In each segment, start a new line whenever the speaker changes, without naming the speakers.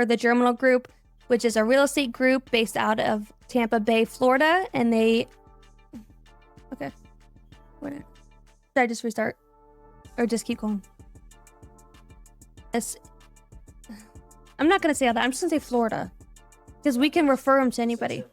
of the Germinal Group, which is a real estate group based out of Tampa Bay, Florida. And they... Okay. What? Should I just restart? Or just keep going? I'm not going to say all that. I'm just going to say Florida. Because we can refer them to anybody.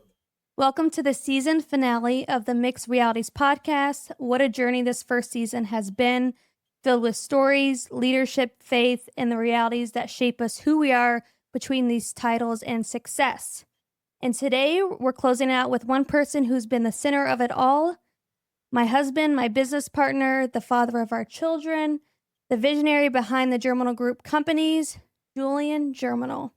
Welcome to the season finale of the Mixed Realities podcast. What a journey this first season has been, filled with stories, leadership, faith, and the realities that shape us who we are between these titles and success. And today we're closing out with one person who's been the center of it all. My husband, my business partner, the father of our children, the visionary behind the Germinal Group companies, Julian Germinal.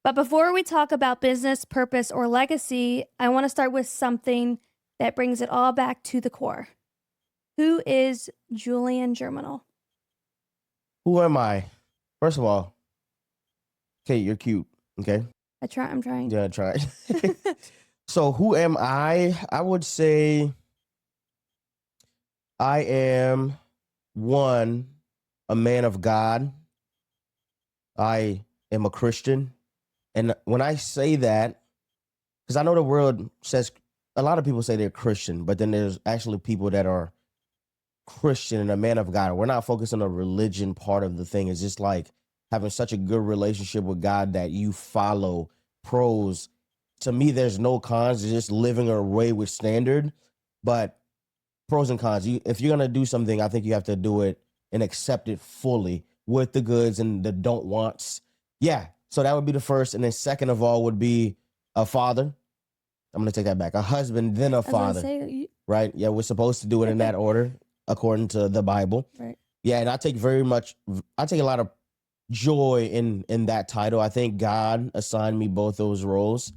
But before we talk about business, purpose, or legacy, I want to start with something that brings it all back to the core. Who is Julian Germinal?
Who am I? First of all, Kate, you're cute, okay?
I'm trying.
Yeah, try it. So who am I? I would say I am, one, a man of God. I am a Christian. And when I say that, because I know the world says, a lot of people say they're Christian, but then there's actually people that are Christian and a man of God. We're not focused on the religion part of the thing. It's just like having such a good relationship with God that you follow pros. To me, there's no cons. It's just living a way with standard. But pros and cons. If you're going to do something, I think you have to do it and accept it fully with the goods and the don't wants. Yeah. So that would be the first. And then second of all would be a father. I'm going to take that back. A husband, then a father. Right? Yeah, we're supposed to do it in that order, according to the Bible.
Right.
Yeah, and I take a lot of joy in that title. I think God assigned me both those roles.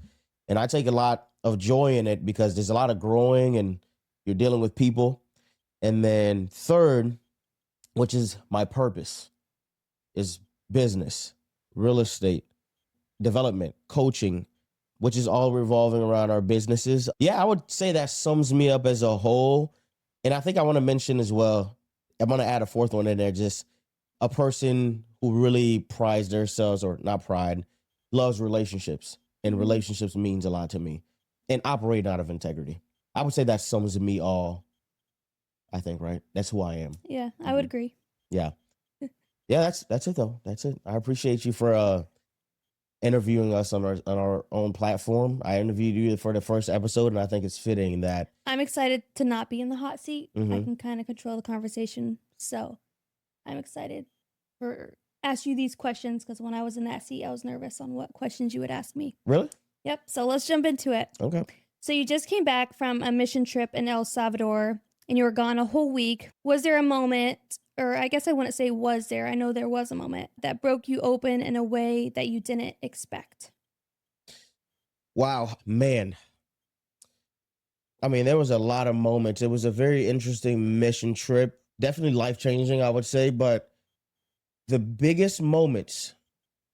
And I take a lot of joy in it because there's a lot of growing and you're dealing with people. And then third, which is my purpose, is business, real estate, development, coaching, which is all revolving around our businesses. Yeah, I would say that sums me up as a whole. And I think I want to mention as well, I'm going to add a fourth one in there, just a person who really prides themselves, or not pride, loves relationships. And relationships means a lot to me. And operate out of integrity. I would say that sums me all, I think, right? That's who I am.
Yeah, I would agree.
Yeah. Yeah, that's it though. That's it. I appreciate you for interviewing us on our own platform. I interviewed you for the first episode, and I think it's fitting that
I'm excited to not be in the hot seat. I can kind of control the conversation. So I'm excited for ask you these questions because when I was in that seat, I was nervous on what questions you would ask me.
Really?
Yep. So let's jump into it.
Okay.
So you just came back from a mission trip in El Salvador and you were gone a whole week. Was there a moment, or I guess I wouldn't say was there, I know there was a moment that broke you open in a way that you didn't expect?
Wow, man. I mean, there was a lot of moments. It was a very interesting mission trip. Definitely life-changing, I would say. But the biggest moments,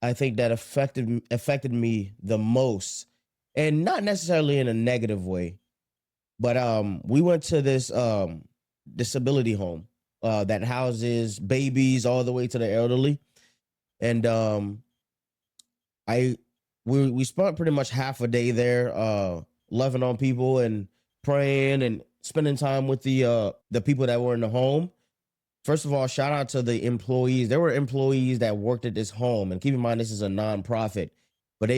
I think, that affected me the most, and not necessarily in a negative way, but we went to this disability home that houses babies all the way to the elderly. And we spent pretty much half a day there, loving on people and praying and spending time with the people that were in the home. First of all, shout out to the employees. There were employees that worked at this home, and keep in mind this is a nonprofit, but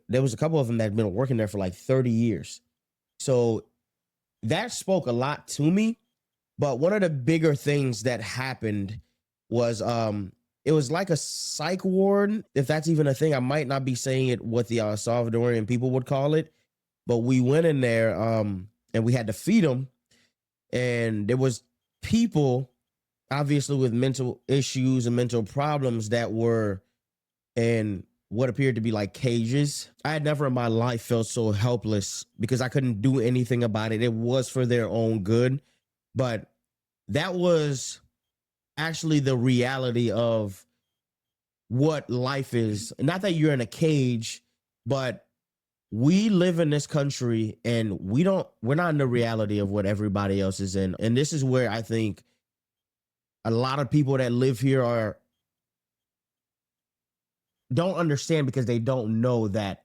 there was a couple of them that had been working there for like 30 years. So that spoke a lot to me. But one of the bigger things that happened was it was like a psych ward, if that's even a thing. I might not be saying it what the Salvadorian people would call it, but we went in there and we had to feed them. And there was people, obviously, with mental issues and mental problems that were in what appeared to be like cages. I had never in my life felt so helpless because I couldn't do anything about it. It was for their own good. But that was actually the reality of what life is. Not that you're in a cage, but we live in this country and we're not in the reality of what everybody else is in. And this is where I think a lot of people that live here are don't understand because they don't know that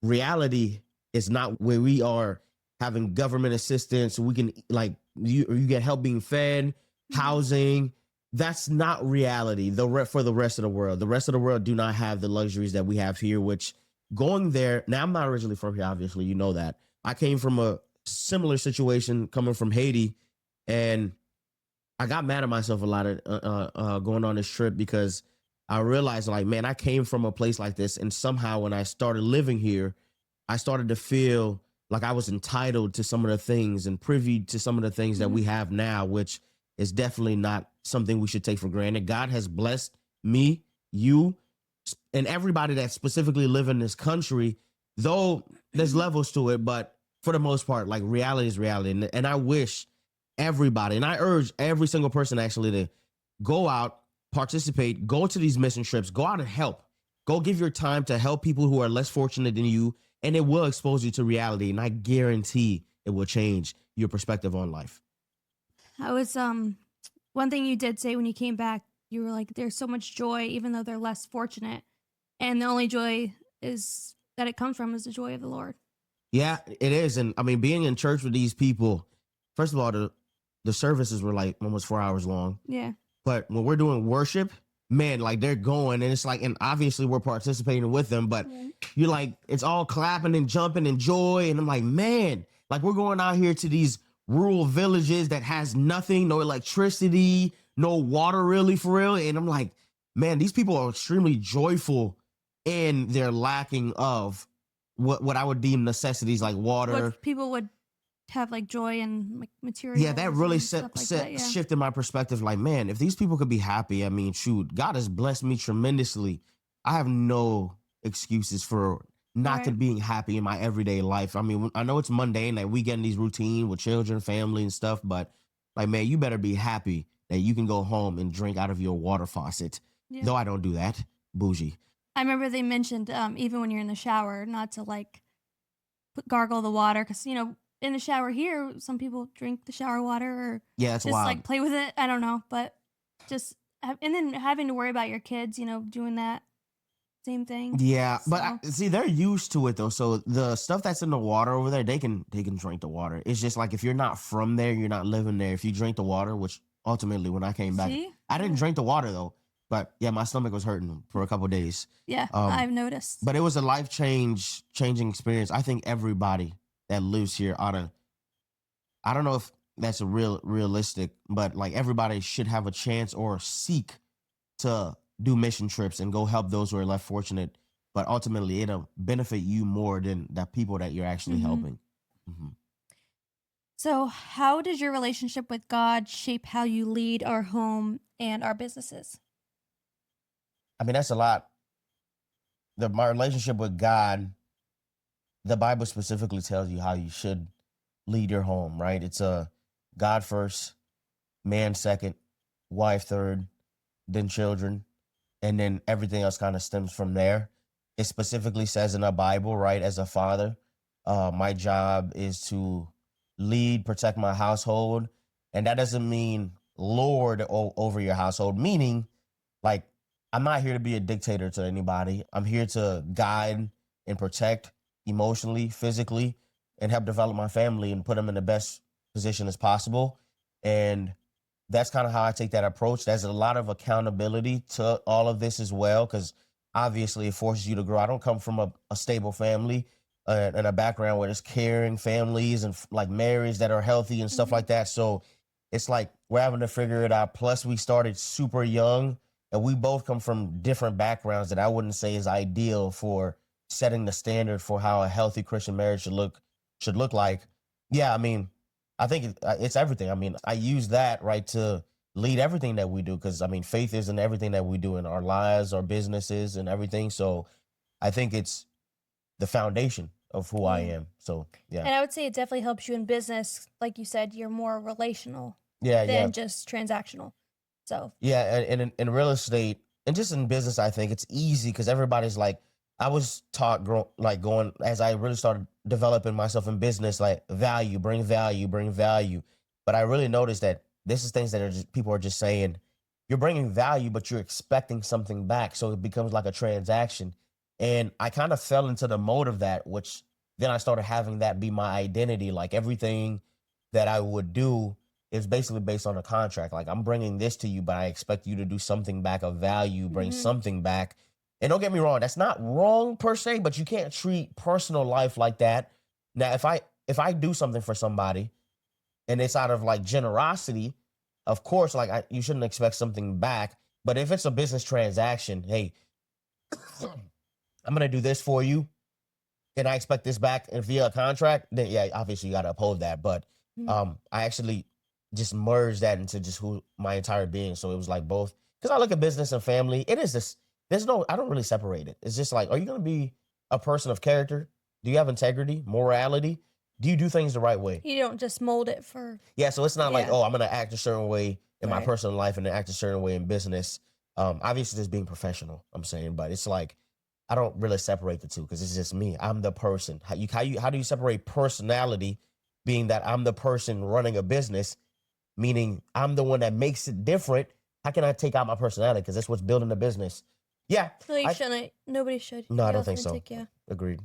reality is not where we are having government assistance. We can like you get help being fed, housing. That's not reality. For the rest of the world, the rest of the world do not have the luxuries that we have here. Which going there now, I'm not originally from here. Obviously, you know that I came from a similar situation coming from Haiti, and I got mad at myself a lot of going on this trip because I realized like, man, I came from a place like this, and somehow when I started living here, I started to feel like I was entitled to some of the things and privy to some of the things that we have now, which is definitely not something we should take for granted. God has blessed me, you, and everybody that specifically live in this country, though there's levels to it, but for the most part, like reality is reality. And I wish everybody, and I urge every single person actually to go out, participate, go to these mission trips, go out and help. Go give your time to help people who are less fortunate than you, and it will expose you to reality. And I guarantee it will change your perspective on life.
I was one thing you did say when you came back, you were like, there's so much joy, even though they're less fortunate. And the only joy is that it comes from is the joy of the Lord.
Yeah, it is. And I mean, being in church with these people, first of all, the services were like almost 4 hours long.
Yeah.
But when we're doing worship, man, like they're going and it's like, and obviously we're participating with them, but you're like, it's all clapping and jumping and joy. And I'm like, man, like we're going out here to these rural villages that has nothing, no electricity, no water really for real. And I'm like, man, these people are extremely joyful in their lacking of what I would deem necessities like water.
What people would have like joy and like material.
Yeah, that really shifted my perspective. Like, man, if these people could be happy, I mean, shoot, God has blessed me tremendously. I have no excuses for not to being happy in my everyday life. I mean, I know it's mundane that we get in these routine with children, family, and stuff, but like, man, you better be happy that you can go home and drink out of your water faucet. Yeah. Though I don't do that, bougie.
I remember they mentioned even when you're in the shower, not to like gargle the water because in the shower here, some people drink the shower water or
it's
just
wild.
Like play with it. I don't know, but just and then having to worry about your kids, doing that same thing.
Yeah, so. But see, they're used to it though. So the stuff that's in the water over there, they can drink the water. It's just like if you're not from there, you're not living there. If you drink the water, which ultimately when I came back, I didn't drink the water though. But yeah, my stomach was hurting for a couple of days.
Yeah, I've noticed.
But it was a changing experience. I think everybody that lives here ought to, I don't know if that's a realistic, but like everybody should have a chance or seek to do mission trips and go help those who are less fortunate. But ultimately, it'll benefit you more than the people that you're actually helping. Mm-hmm.
So how does your relationship with God shape how you lead our home and our businesses?
I mean, that's a lot. My relationship with God, the Bible specifically tells you how you should lead your home, right? It's God first, man second, wife third, then children, and then everything else kind of stems from there. It specifically says in the Bible, right, as a father, my job is to lead, protect my household. And that doesn't mean lord over your household, meaning like, I'm not here to be a dictator to anybody. I'm here to guide and protect emotionally, physically, and help develop my family and put them in the best position as possible. And that's kind of how I take that approach. There's a lot of accountability to all of this as well, because obviously it forces you to grow. I don't come from a stable family and a background where there's caring families and like marriage that are healthy and stuff like that. So it's like we're having to figure it out. Plus, we started super young. And we both come from different backgrounds that I wouldn't say is ideal for setting the standard for how a healthy Christian marriage should look like. Yeah, I mean, I think it's everything. I mean, I use that right to lead everything that we do because I mean, faith is in everything that we do in our lives, our businesses, and everything. So I think it's the foundation of who I am. So yeah,
and I would say it definitely helps you in business. Like you said, you're more relational than just transactional. So
yeah, and in real estate and just in business, I think it's easy because everybody's like, I was taught going as I really started developing myself in business, like bring value. But I really noticed that this is things that people are just saying, you're bringing value, but you're expecting something back. So it becomes like a transaction. And I kind of fell into the mode of that, which then I started having that be my identity. Like everything that I would do is basically based on a contract. Like I'm bringing this to you, but I expect you to do something back of value, bring something back. And don't get me wrong, that's not wrong per se, but you can't treat personal life like that. Now, if I do something for somebody and it's out of like generosity, of course, like you shouldn't expect something back. But if it's a business transaction, hey, I'm gonna do this for you, and I expect this back and via a contract, then yeah, obviously you gotta uphold that. But I actually just merged that into just who my entire being. So it was like both. Because I look at business and family, it is this. I don't really separate it. It's just like, are you gonna be a person of character? Do you have integrity, morality? Do you do things the right way?
You don't just mold it for.
Yeah, so it's not like,
Yeah.
oh, I'm gonna act a certain way in my
Right.
personal life and then act a certain way in business. Obviously, just being professional, I'm saying, but it's like I don't really separate the two because it's just me. I'm the person. How do you separate personality, being that I'm the person running a business, meaning I'm the one that makes it different? How can I take out my personality? Because that's what's building the business. Yeah,
No, you shouldn't. Nobody should.
no, I
Be
don't think so.
authentic, yeah.
Agreed.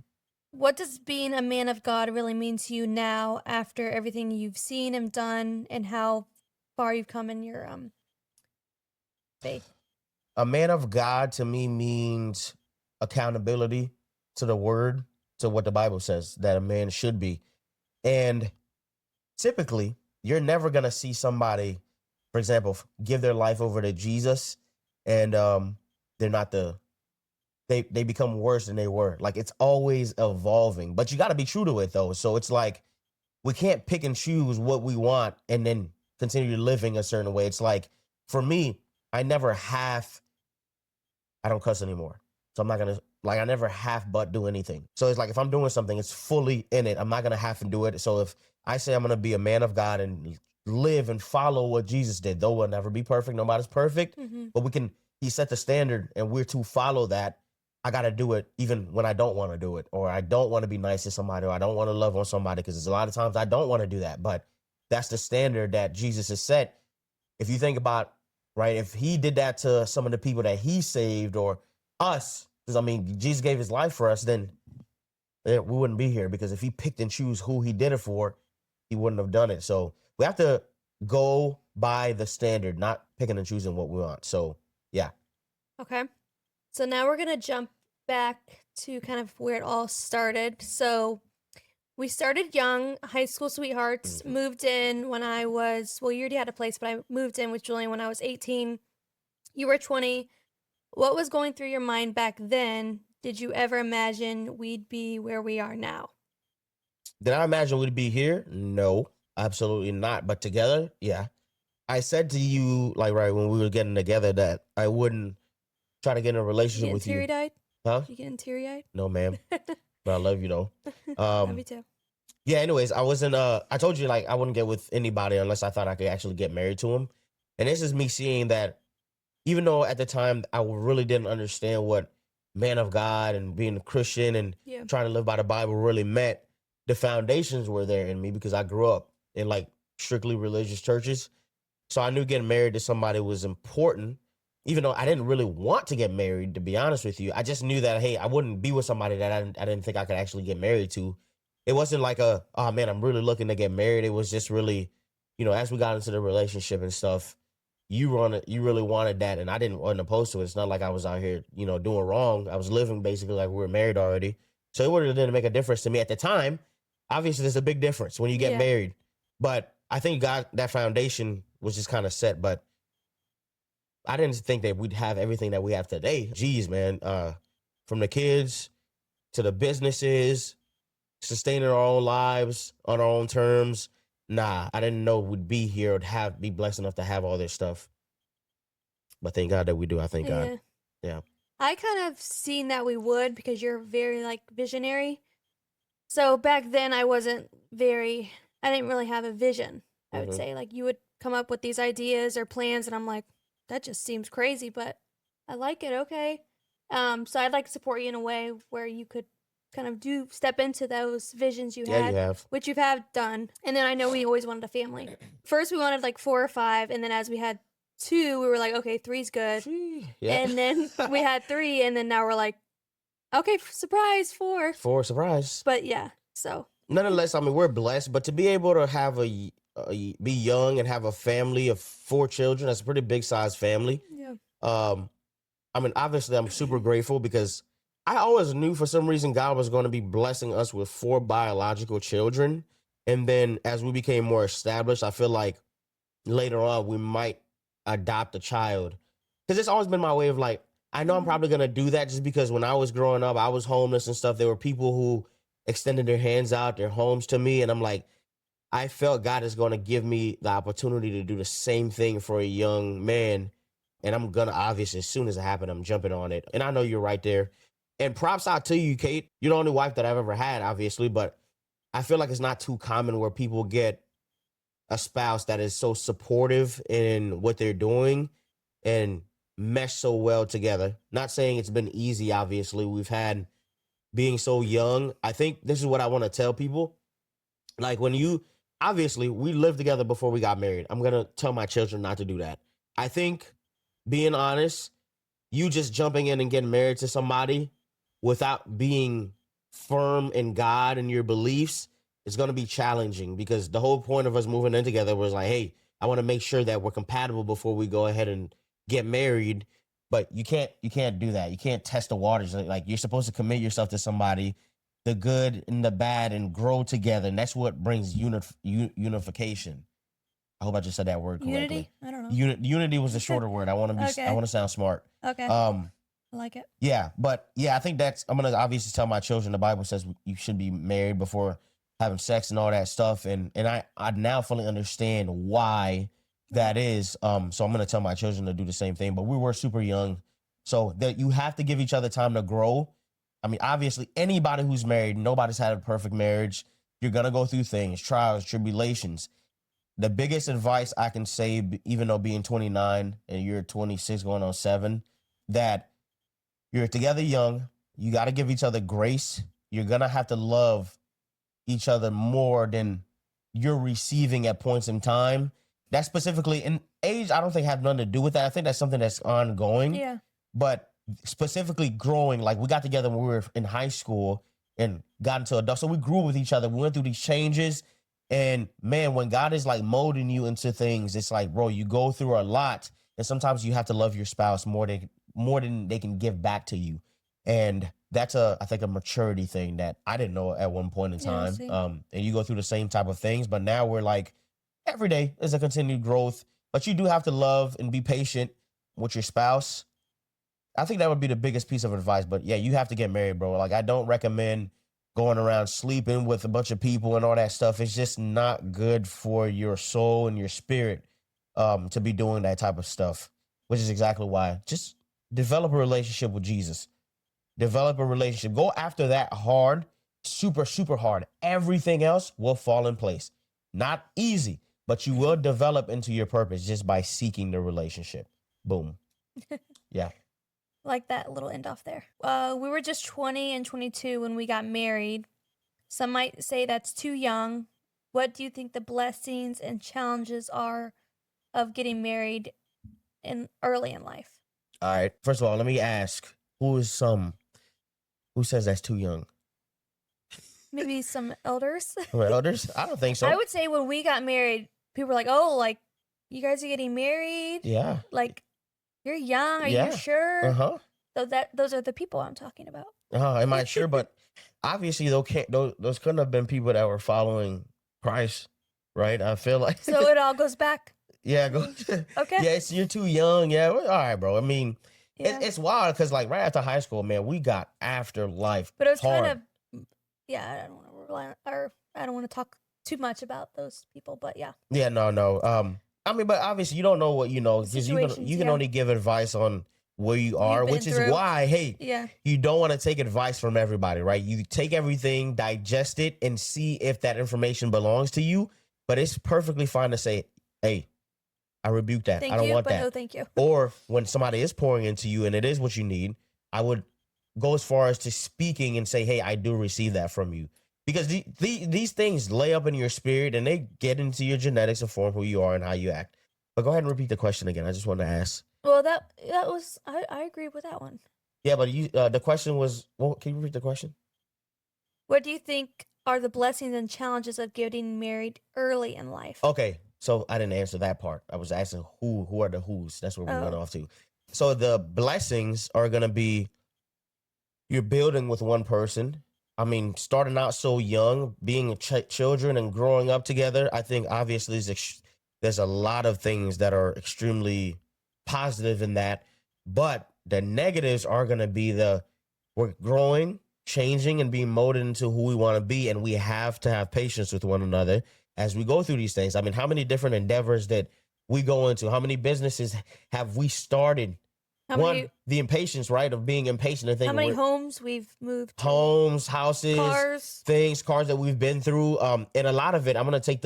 What does being a man of God really mean to you now after everything you've seen and done and how far you've come in your faith?
A man of God to me means accountability to the word, to what the Bible says that a man should be. And typically, you're never going to see somebody, for example, give their life over to Jesus and they're not they become worse than they were. Like it's always evolving, but you got to be true to it though. So it's like we can't pick and choose what we want and then continue living a certain way. It's like for me, I don't cuss anymore. So I'm not gonna like I never half but do anything. So it's like if I'm doing something, it's fully in it. I'm not gonna have to do it. So if I say I'm gonna be a man of God and live and follow what Jesus did, though we'll never be perfect, nobody's perfect, but he set the standard and we're to follow that. I gotta do it even when I don't want to do it, or I don't want to be nice to somebody, or I don't want to love on somebody, because there's a lot of times I don't want to do that. But that's the standard that Jesus has set. If you think about, right, if he did that to some of the people that he saved or us, because I mean, Jesus gave his life for us, then we wouldn't be here, because if he picked and choose who he did it for, he wouldn't have done it. So we have to go by the standard, not picking and choosing what we want. So yeah.
Okay. So now we're going to jump back to kind of where it all started. So we started young, high school sweethearts, moved in when I was, well, you already had a place, but I moved in with Julian when I was 18. You were 20. What was going through your mind back then? Did you ever imagine we'd be where we are now?
Did I imagine we'd be here? No, absolutely not. But together, yeah. I said to you, like, right when we were getting together, that I wouldn't try to get in a relationship with you.
Teary-eyed?
Huh?
Did you get teary-eyed?
No, ma'am. But I love you though.
Love you too.
Yeah, anyways, I told you like I wouldn't get with anybody unless I thought I could actually get married to him. And this is me seeing that even though at the time I really didn't understand what man of God and being a Christian and trying to live by the Bible really meant, the foundations were there in me because I grew up in like strictly religious churches. So I knew getting married to somebody was important, even though I didn't really want to get married, to be honest with you. I just knew that, hey, I wouldn't be with somebody that I didn't think I could actually get married to. It wasn't like oh man, I'm really looking to get married. It was just really, as we got into the relationship and stuff, you really wanted that, and wasn't opposed to it. It's not like I was out here, doing wrong. I was living basically like we were married already. So it really didn't make a difference to me at the time. Obviously, there's a big difference when you get married. But I think God, that foundation was just kind of set. But I didn't think that we'd have everything that we have today. Geez, man. From the kids to the businesses, sustaining our own lives on our own terms. Nah, I didn't know we'd be here or be blessed enough to have all this stuff. But thank God that we do. I thank God. Yeah.
I kind of seen that we would because you're very like visionary. So back then I didn't really have a vision. I would say like you would come up with these ideas or plans and I'm like, that just seems crazy, but I like it. Okay. So I'd like to support you in a way where you could kind of step into those visions you had,
you have.
which you have done. And then I know we always wanted a family. First we wanted like 4 or 5, and then as we had 2, we were like, okay, 3's good.
Yeah.
And then we had 3, and then now we're like, okay, surprise, 4.
4, surprise.
But yeah, so.
Nonetheless, I mean, we're blessed, but to be able to have be young and have a family of 4 children, that's a pretty big size family.
Yeah.
I mean, obviously, I'm super grateful because I always knew for some reason God was going to be blessing us with 4 biological children. And then as we became more established, I feel like later on we might adopt a child. Because it's always been my way of like, I know I'm probably going to do that just because when I was growing up, I was homeless and stuff. There were people who extended their hands out, their homes to me. And I'm like, I felt God is going to give me the opportunity to do the same thing for a young man. And I'm going to, obviously, as soon as it happened, I'm jumping on it. And I know you're right there. And props out to you, Kate. You're the only wife that I've ever had, obviously. But I feel like it's not too common where people get a spouse that is so supportive in what they're doing and mesh so well together. Not saying it's been easy, obviously. We've had being so young. I think this is what I want to tell people. Like when you, obviously, we lived together before we got married. I'm going to tell my children not to do that. I think being honest, you just jumping in and getting married to somebody without being firm in God and your beliefs is going to be challenging because the whole point of us moving in together was like, hey, I want to make sure that we're compatible before we go ahead and get married. But you can't do that. You can't test the waters. Like you're supposed to commit yourself to somebody, the good and the bad, and grow together. And that's what brings unification. I hope I just said that word correctly.
Unity? I don't know.
Unity was the shorter word. I want to be.
Okay.
I want to sound smart.
Okay. I like it.
Yeah, but yeah, I think I'm gonna obviously tell my children. The Bible says you should be married before having sex and all that stuff, and I now fully understand why that is. So I'm gonna tell my children to do the same thing. But we were super young, so that you have to give each other time to grow. I mean, obviously, anybody who's married, nobody's had a perfect marriage. You're gonna go through things, trials, tribulations. The biggest advice I can say, even though being 29 and you're 26 going on 7, that you're together young, you got to give each other grace. You're going to have to love each other more than you're receiving at points in time. That specifically, in age, I don't think have nothing to do with that. I think that's something that's ongoing.
Yeah.
But specifically growing, like we got together when we were in high school and got into adult. So we grew with each other. We went through these changes. And man, when God is like molding you into things, it's like, bro, you go through a lot. And sometimes you have to love your spouse more than they can give back to you. And that's I think a maturity thing that I didn't know at one point in time. And you go through the same type of things, but now we're like, every day is a continued growth, but you do have to love and be patient with your spouse. I think that would be the biggest piece of advice, but yeah, you have to get married, bro. Like I don't recommend going around sleeping with a bunch of people and all that stuff. It's just not good for your soul and your spirit to be doing that type of stuff, which is exactly why. Just develop a relationship with Jesus. Develop a relationship. Go after that hard, super, super hard. Everything else will fall in place. Not easy, but you will develop into your purpose just by seeking the relationship. Boom. Yeah.
Like that little end off there. We were just 20 and 22 when we got married. Some might say that's too young. What do you think the blessings and challenges are of getting married early in life?
All right. First of all, let me ask, who says that's too young?
Maybe some elders.
Elders? I don't think so.
I would say when we got married, people were like, oh, like, you guys are getting married?
Yeah.
Like, you're young. Are you sure?
Uh-huh.
So those are the people I'm talking about.
Am I sure? But obviously, those couldn't have been people that were following Christ, right? I feel like.
So it all goes back.
Yeah.
Okay.
Yes, you're too young. Yeah. Well, all right, bro. I mean,
Yeah.
it's wild because like right after high school, man, we got after life.
But it was
hard.
kind of, yeah, I don't want to rely on, or I don't want to talk too much about those people, but yeah.
Yeah, no. I mean, but obviously you don't know what you know because you can only give advice on where you are, which is why, hey, you don't want to take advice from everybody, right? You take everything, digest it, and see if that information belongs to you. But it's perfectly fine to say, hey, I rebuke that. I don't want that.
No, thank you.
Or when somebody is pouring into you and it is what you need, I would go as far as to speaking and say, hey, I do receive that from you. Because these things lay up in your spirit and they get into your genetics and form who you are and how you act. But go ahead and repeat the question again. I just wanted to ask.
Well, that was I agree with that one.
Yeah, but the question was, well, can you repeat the question?
What do you think are the blessings and challenges of getting married early in life?
Okay, so I didn't answer that part. I was asking who are the who's. That's where we went
Oh,
off to. So the blessings are gonna be you're building with one person. I mean, starting out so young, being children and growing up together. I think obviously there's a lot of things that are extremely positive in that, but the negatives are gonna be we're growing, changing, and being molded into who we want to be, and we have to have patience with one another as we go through these things. I mean, how many different endeavors that we go into? How many businesses have we started?
how
One,
many
the impatience, right, of being impatient and
how
thinking
many
we're
homes we've moved to,
homes, houses,
cars.
cars that we've been through. And a lot of it, I'm gonna take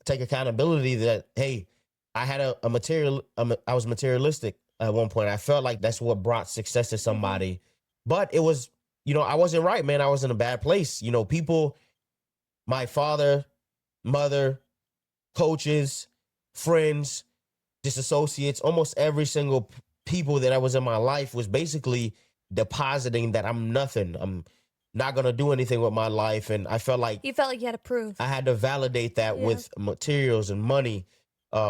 accountability that hey, I had I was materialistic at one point. I felt like that's what brought success to
Hmm.
somebody, but it was, I wasn't right, man. I was in a bad place. People, my father, mother, coaches, friends, just associates, almost every single people that I was in my life was basically depositing that I'm nothing. I'm not gonna do anything with my life, and I felt like
You felt like you had to prove.
I had to validate that
Yeah.
with materials and money,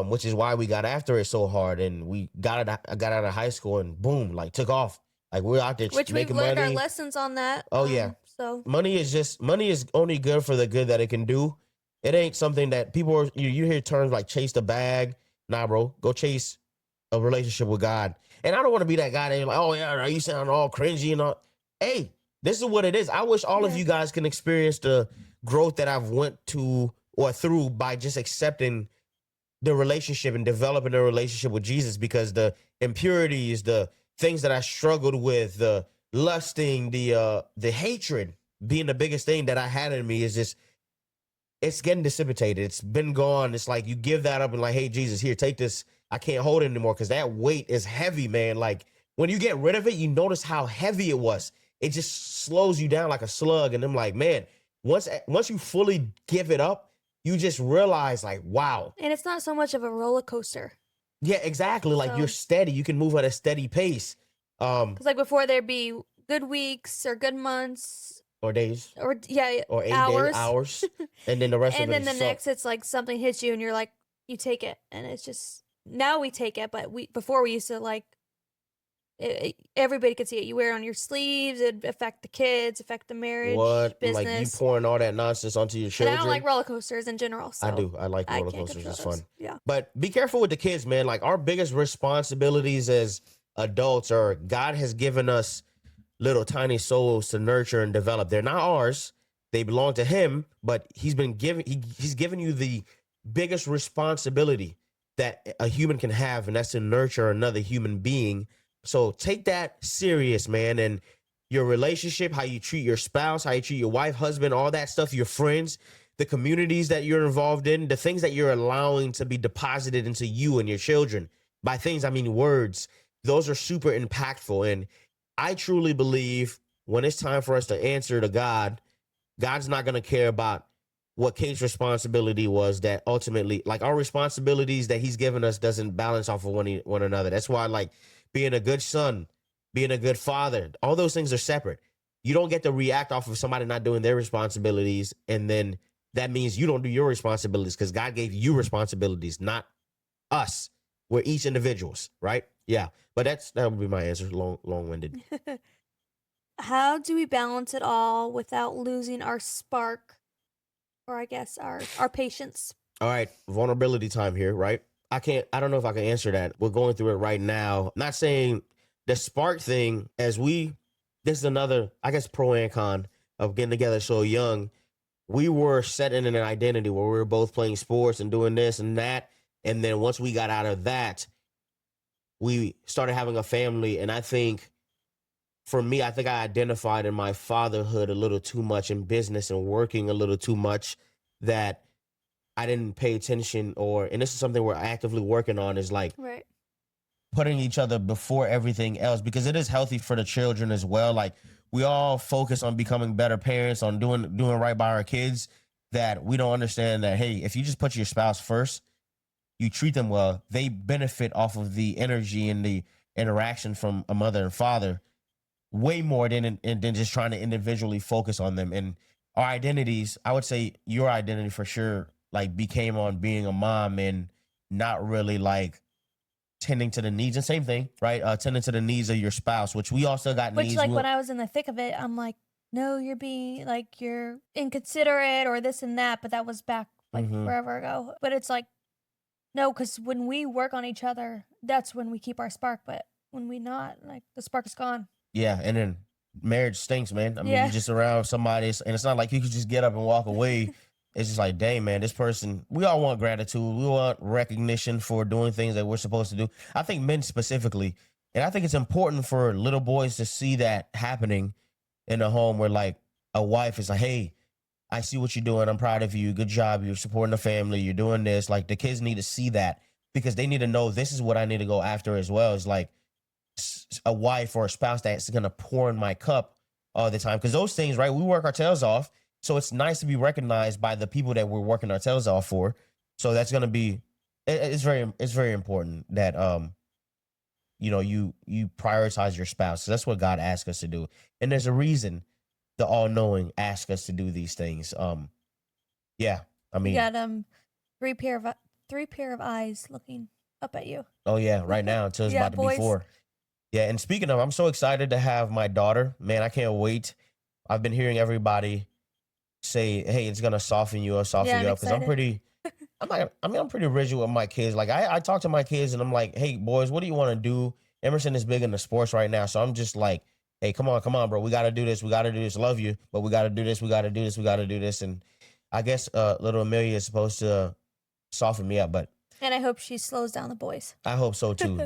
which is why we got after it so hard. And I got out of high school and boom, like took off. Like we're out there
Which we've
making
learned our
money.
lessons on that.
Oh yeah,
So
money is only good for the good that it can do. It ain't something that people are, you hear terms like chase the bag. Nah, bro, go chase a relationship with God. And I don't want to be that guy that like, oh yeah, you sound all cringy and all. Hey, this is what it is. I wish all of
yeah.
you guys can experience the growth that I've went to or through by just accepting the relationship and developing a relationship with Jesus, because the impurities, the things that I struggled with, the lusting, the hatred being the biggest thing that I had in me is just it's getting dissipated. It's been gone. It's like you give that up and like, hey, Jesus, here, take this. I can't hold it anymore because that weight is heavy, man. Like when you get rid of it, you notice how heavy it was. It just slows you down like a slug. And I'm like, man, once you fully give it up, you just realize like, wow.
And it's not so much of a roller coaster.
Yeah, exactly. Like you're
So,
steady. You can move at a steady pace.
because like before there'd be good weeks or good months
Or days
or yeah,
or 8 day
hours.
hours. And then the rest of
And
it
then
is
the
suck.
next it's like something hits you and you're like you take it and it's just now we take it, but before we used to like everybody could see it. You wear it on your sleeves. It'd affect the kids, affect the marriage,
What? Like you
business.
pouring all that nonsense onto your
And I
children.
don't like roller coasters in general, so
I do. I like
I
roller
can't
coasters.
control
It's
those.
fun.
Yeah.
But be careful with the kids, man. Like our biggest responsibilities as adults are God has given us little tiny souls to nurture and develop. They're not ours. They belong to him, but he's given you the biggest responsibility that a human can have, and that's to nurture another human being. So take that serious, man. And your relationship, how you treat your spouse, how you treat your wife, husband, all that stuff, your friends, the communities that you're involved in, the things that you're allowing to be deposited into you and your children. By things, I mean words. Those are super impactful. And I truly believe when it's time for us to answer to God, God's not going to care about what Kate's responsibility was. That ultimately, like our responsibilities that he's given us doesn't balance off of one another. That's why, like, being a good son, being a good father, all those things are separate. You don't get to react off of somebody not doing their responsibilities, and then that means you don't do your responsibilities because God gave you responsibilities, not us. We're each individuals, right? Yeah. But that would be my answer. Long-winded.
How do we balance it all without losing our spark, or I guess our patience?
All right, vulnerability time here, right? I don't know if I can answer that. We're going through it right now. Not saying the spark thing this is another, I guess, pro and con of getting together so young. We were set in an identity where we were both playing sports and doing this and that. And then once we got out of that, we started having a family. And I think for me, I think I identified in my fatherhood a little too much in business and working a little too much that I didn't pay attention, and this is something we're actively working on, is like
Right.
putting each other before everything else, because it is healthy for the children as well. Like we all focus on becoming better parents, on doing right by our kids, that we don't understand that, hey, if you just put your spouse first, you treat them well, they benefit off of the energy and the interaction from a mother and father way more than just trying to individually focus on them. And our identities, I would say your identity for sure, like became on being a mom and not really like tending to the needs, and same thing, right? Tending to the needs of your spouse, which we also got
Which,
needs.
like, when I was in the thick of it, I'm like, no, you're being like, you're inconsiderate or this and that. But that was back like forever ago. But it's like, no, because when we work on each other, that's when we keep our spark. But when we not, like, the spark is gone.
Yeah, and then marriage stinks, man. I mean, you're just around somebody, and it's not like you can just get up and walk away. It's just like, dang, man, this person, we all want gratitude. We want recognition for doing things that we're supposed to do. I think men specifically, and I think it's important for little boys to see that happening in a home where like a wife is like, hey, I see what you're doing. I'm proud of you. Good job. You're supporting the family. You're doing this. Like the kids need to see that because they need to know this is what I need to go after as well. It's like a wife or a spouse that's going to pour in my cup all the time. Because those things, right? We work our tails off. So it's nice to be recognized by the people that we're working our tails off for. So that's going to be, it's very important that, you prioritize your spouse. So that's what God asked us to do. And there's a reason the all-knowing asked us to do these things. Yeah, I mean,
you got three pair of eyes looking up at you.
Oh yeah, right now until it's about to be 4. Yeah, and speaking of, I'm so excited to have my daughter. Man, I can't wait. I've been hearing everybody say, "Hey, it's gonna soften you or soften you up," because I'm pretty rigid with my kids. Like I talk to my kids and I'm like, "Hey, boys, what do you want to do?" Emerson is big into sports right now, so I'm just like, "Hey, come on, bro. We got to do this. We got to do this. Love you, but we got to do this. We got to do this. We got to do this." And I guess little Amelia is supposed to soften me up, but.
And I hope she slows down the boys.
I hope so too.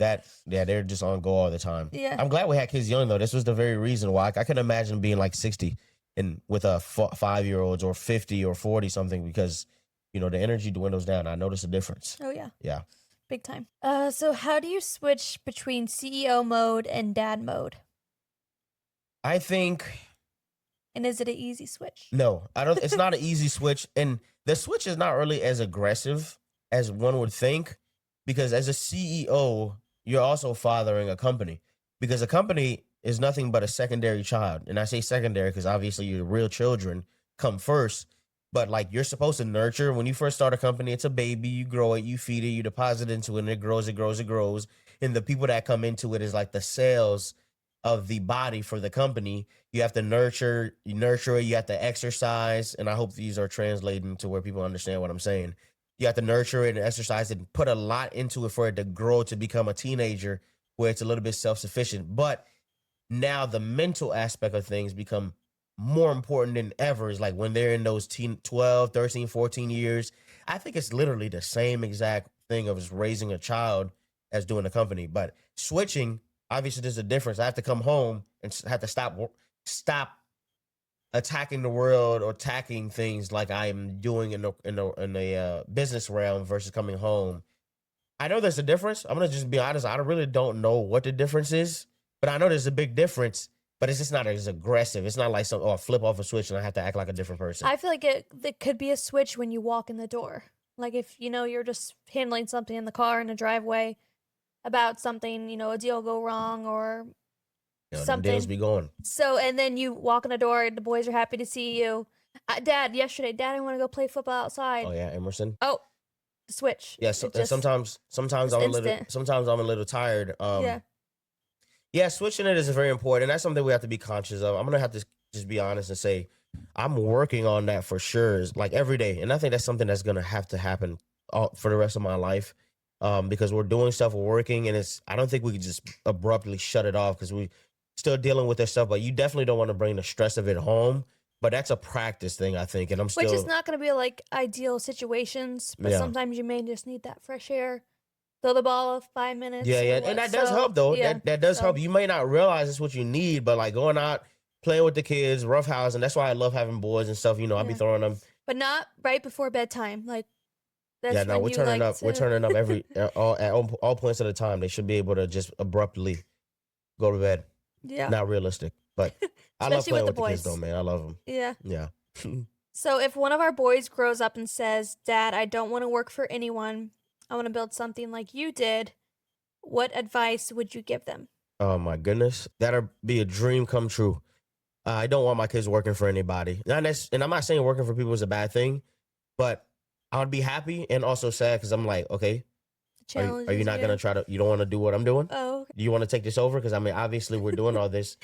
They're just on go all the time.
Yeah.
I'm glad we had kids young though. This was the very reason why I can imagine being like 60 and with a 5-year-olds or 50 or 40 something because the energy dwindles down. I notice a difference.
Oh yeah.
Yeah.
Big time. So how do you switch between CEO mode and dad mode?
I think.
And is it an easy switch?
No, I don't. It's not an easy switch, and the switch is not really as aggressive as one would think, because as a CEO, you're also fathering a company, because a company is nothing but a secondary child. And I say secondary because obviously your real children come first, but like you're supposed to nurture. When you first start a company, it's a baby, you grow it, you feed it, you deposit into it, and it grows, it grows, it grows. And the people that come into it is like the cells of the body for the company. You have to nurture it, you have to exercise. And I hope these are translating to where people understand what I'm saying. You have to nurture it and exercise it and put a lot into it for it to grow to become a teenager where it's a little bit self-sufficient. But now the mental aspect of things become more important than ever. Is like when they're in those 12, 13, 14 years. I think it's literally the same exact thing of raising a child as doing a company. But switching, obviously there's a difference. I have to come home and have to stop attacking the world or attacking things like I am doing in a business realm versus coming home. I know there's a difference. I'm gonna just be honest. I really don't know what the difference is, but I know there's a big difference. But it's just not as aggressive. It's not like flip off a switch and I have to act like a different person.
I feel like it could be a switch when you walk in the door. Like if you're just handling something in the car in the driveway about something, a deal go wrong or something.
Deals be going.
So, and then you walk in the door, the boys are happy to see you. Dad, I want to go play football outside.
Oh yeah, Emerson.
Oh, switch.
Yeah, sometimes I'm a little tired. Yeah, switching it is very important. That's something we have to be conscious of. I'm gonna have to just be honest and say I'm working on that for sure. It's like every day, and I think that's something that's gonna have to happen for the rest of my life. Because we're doing stuff, we're working, and I don't think we can just abruptly shut it off because we still dealing with this stuff. But you definitely don't want to bring the stress of it home. But that's a practice thing, I think, and
which is not going to be like ideal situations, but sometimes you may just need that fresh air. Throw the ball 5 minutes.
Yeah, and that does help though. Yeah, that does help. You may not realize it's what you need, but like going out, playing with the kids, roughhousing. That's why I love having boys and stuff. I'll be throwing them,
but not right before bedtime. Like that's
we're turning up. We're turning up every at all points of the time. They should be able to just abruptly go to bed.
Yeah,
not realistic, but I love playing with the kids though, man. I love them.
Yeah. So if one of our boys grows up and says, "Dad, I don't want to work for anyone. I want to build something like you did, what advice would you give them?
Oh my goodness, that'll be a dream come true. I don't want my kids working for anybody. And I'm not saying working for people is a bad thing, but I would be happy and also sad because I'm like, okay,
The
are you
challenges,
not
yeah.
gonna you don't want to do what I'm doing?
Oh, okay.
Do you want to take this over? Because I mean, obviously we're doing all this.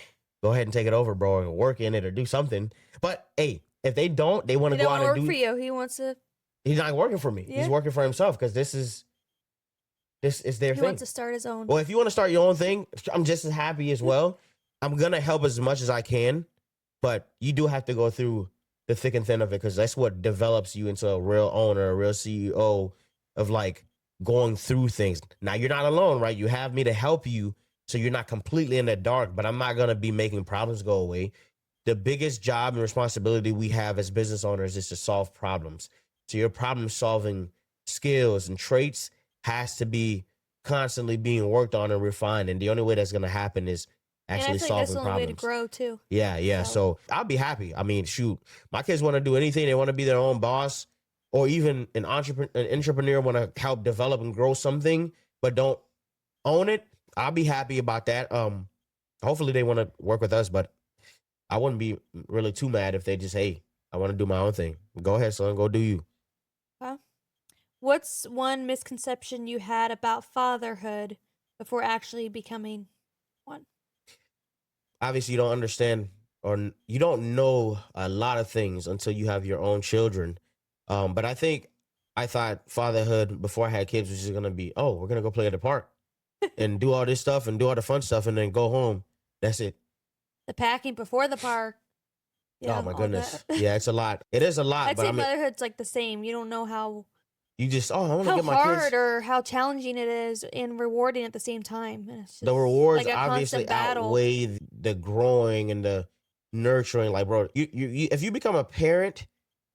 Go ahead and take it over, bro, and work in it or do something. But hey, if they don't, they want
He
to
don't
go
want
out
to
and
work for
do.
you. He wants to,
He's not working for me. He's
yeah.
working for himself because this is their
He
thing.
wants to start his own.
Well, if you want to start your own thing, I'm just as happy as well. I'm gonna help as much as I can, but you do have to go through the thick and thin of it because that's what develops you into a real owner, a real CEO of like going through things. Now you're not alone, right? You have me to help you, so you're not completely in the dark. But I'm not gonna be making problems go away. The biggest job and responsibility we have as business owners is to solve problems. So your problem solving skills and traits has to be constantly being worked on and refined. And the only way that's going to happen is
And I
actually
feel like that's
solving
the only way to
problems.
grow too.
Yeah, yeah.
So-
So I'll be happy. I mean, shoot, my kids want to do anything. They want to be their own boss, or even an entrepreneur want to help develop and grow something, but don't own it. I'll be happy about that. Hopefully they want to work with us, but I wouldn't be really too mad if they just, hey, I want to do my own thing. Go ahead, son. Go do you.
Huh? What's one misconception you had about fatherhood before actually becoming one?
Obviously, you don't understand or you don't know a lot of things until you have your own children. But I thought fatherhood before I had kids was just gonna be, oh, we're gonna go play at the park and do all this stuff and do all the fun stuff and then go home. That's it.
The packing before the park. Yeah,
Oh my
all
goodness.
that.
Yeah, it's a lot. It is a lot,
I'd
but
say
I mean,
motherhood's like the same. You don't know how
you just, oh, I want to get my
hard
kids.
or how challenging it is and rewarding at the same time. And it's
The
just
rewards
like a
obviously
constant battle.
outweigh the growing and the nurturing. Like, bro, if you become a parent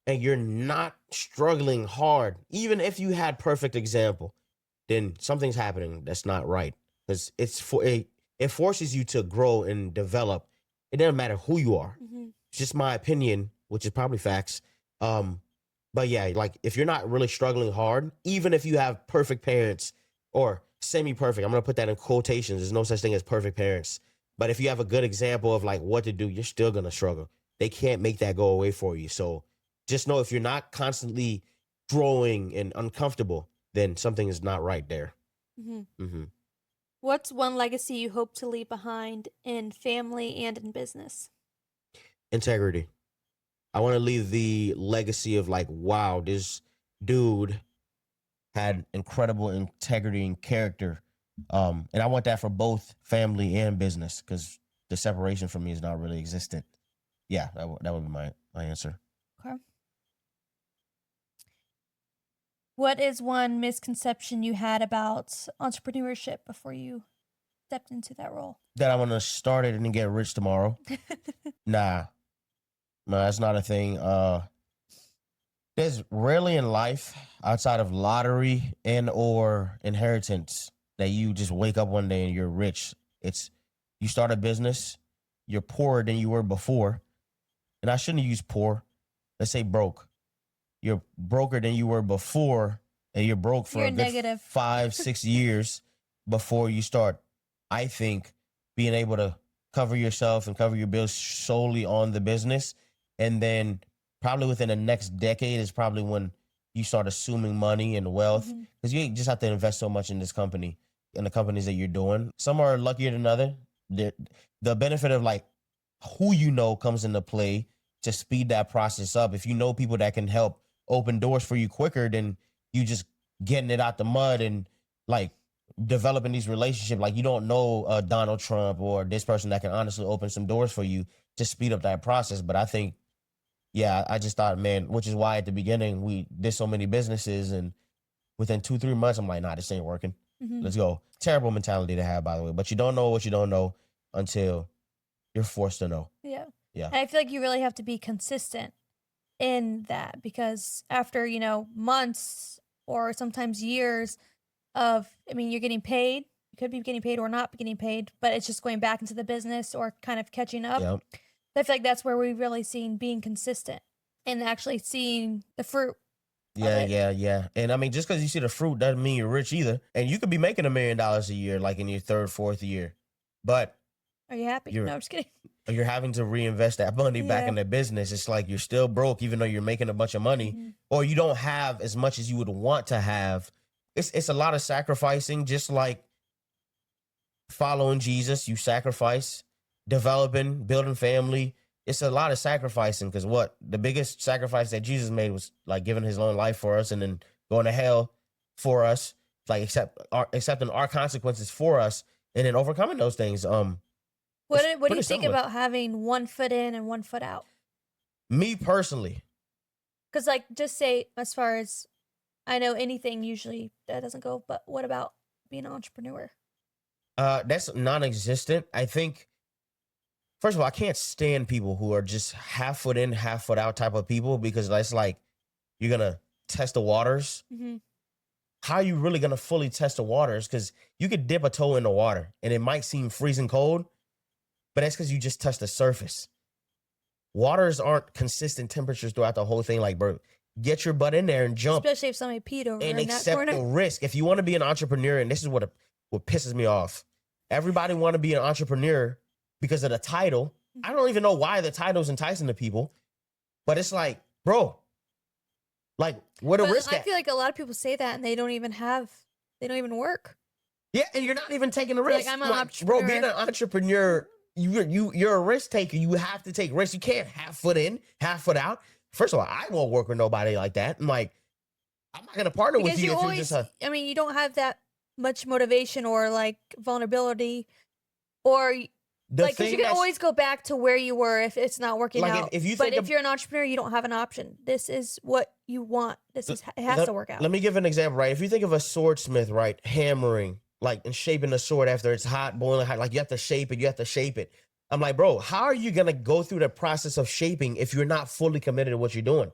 and you're not struggling hard, even if you had perfect example, then something's happening that's not right. Because it forces you to grow and develop. It doesn't matter who you are.
Mhm.
It's just my opinion, which is probably facts. But yeah, like if you're not really struggling hard, even if you have perfect parents or semi-perfect, I'm gonna put that in quotations. There's no such thing as perfect parents. But if you have a good example of like what to do, you're still gonna struggle. They can't make that go away for you. So just know if you're not constantly growing and uncomfortable, then something is not right there.
Mhm.
hmm
What's one legacy you hope to leave behind in family and in business?
Integrity. I want to leave the legacy of like, wow, this dude had incredible integrity and character. And I want that for both family and business because the separation for me is not really existent. Yeah, that would be my answer.
Okay. What is one misconception you had about entrepreneurship before you stepped into that role?
That I want to start it and then get rich tomorrow. Nah, no, that's not a thing. There's rarely in life outside of lottery and or inheritance that you just wake up one day and you're rich. It's you start a business, you're poorer than you were before. And I shouldn't use poor. Let's say broke. You're broker than you were before, and you're broke for
You're
a good
negative.
5-6 years before you start, I think, being able to cover yourself and cover your bills solely on the business. And then probably within the next decade is probably when you start assuming money and wealth.
Mhm.
Because you just have to invest so much in this company and the companies that you're doing. Some are luckier than other. The benefit of like who you know comes into play to speed that process up. If you know people that can help open doors for you quicker than you just getting it out the mud and like developing these relationships. Like you don't know Donald Trump or this person that can honestly open some doors for you to speed up that process. But I think, yeah, I just thought, man, which is why at the beginning we did so many businesses and within 2-3 months, I'm like, nah, this ain't working.
Mhm.
Let's go. Terrible mentality to have, by the way. But you don't know what you don't know until you're forced to know.
Yeah.
Yeah.
And I feel like you really have to be consistent in that because after, months or sometimes years of, I mean, you're getting paid, you could be getting paid or not be getting paid, but it's just going back into the business or kind of catching up.
Yep.
I feel like that's where we've really seen being consistent and actually seeing the fruit of
Yeah,
it.
yeah, yeah. And I mean, just because you see the fruit doesn't mean you're rich either. And you could be making $1 million a year, like in your third, fourth year, but
Are you happy?
you're
No, I'm just kidding.
you're having to reinvest that money back
Yeah.
in the business. It's like you're still broke, even though you're making a bunch of money,
Mhm.
or you don't have as much as you would want to have. It's a lot of sacrificing, just like following Jesus. You sacrifice, developing, building family. It's a lot of sacrificing because what the biggest sacrifice that Jesus made was like giving his own life for us and then going to hell for us, like accepting our consequences for us and then overcoming those things.
What
It's
do you
pretty
think
similar.
about having one foot in and one foot out?
Me personally,
Because, like, just say, as far as I know, anything usually that doesn't go, but what about being an entrepreneur?
that's non-existent. I think first of all, I can't stand people who are just half foot in, half foot out type of people because that's like you're gonna test the waters.
Mm-hmm.
How are you really gonna fully test the waters? Because you could dip a toe in the water and it might seem freezing cold, but that's because you just touched the surface. Waters aren't consistent temperatures throughout the whole thing. Like, bro, get your butt in there and jump
Especially if somebody peed over
and
in that
accept the
corner.
risk. If you want to be an entrepreneur, and this is what pisses me off, everybody want to be an entrepreneur because of the title. I don't even know why the title's enticing to people, but it's like, bro, like what a
But
risk
I
at?
feel like a lot of people say that and they don't even work.
Yeah, and you're not even taking the
Like,
risk.
I'm an
Bro, being
entrepreneur.
an entrepreneur, you're a risk taker. You have to take risks. You can't half foot in, half foot out. First of all, I won't work with nobody like that. I'm like, I'm not gonna partner with
Because
you
you
if you're
always,
just a
I mean, you don't have that much motivation or like vulnerability, or
the
like, because
thing
you can
that's
always go back to where you were if it's not working
like
out.
if you
But
think
if you're an entrepreneur, you don't have an option. This is what you want. It has to work out.
let me give an example, right? If you think of a swordsmith, right, hammering, like and shaping the sword after it's hot, boiling hot, like you have to shape it, you have to shape it. I'm like, bro, how are you gonna go through the process of shaping if you're not fully committed to what you're doing?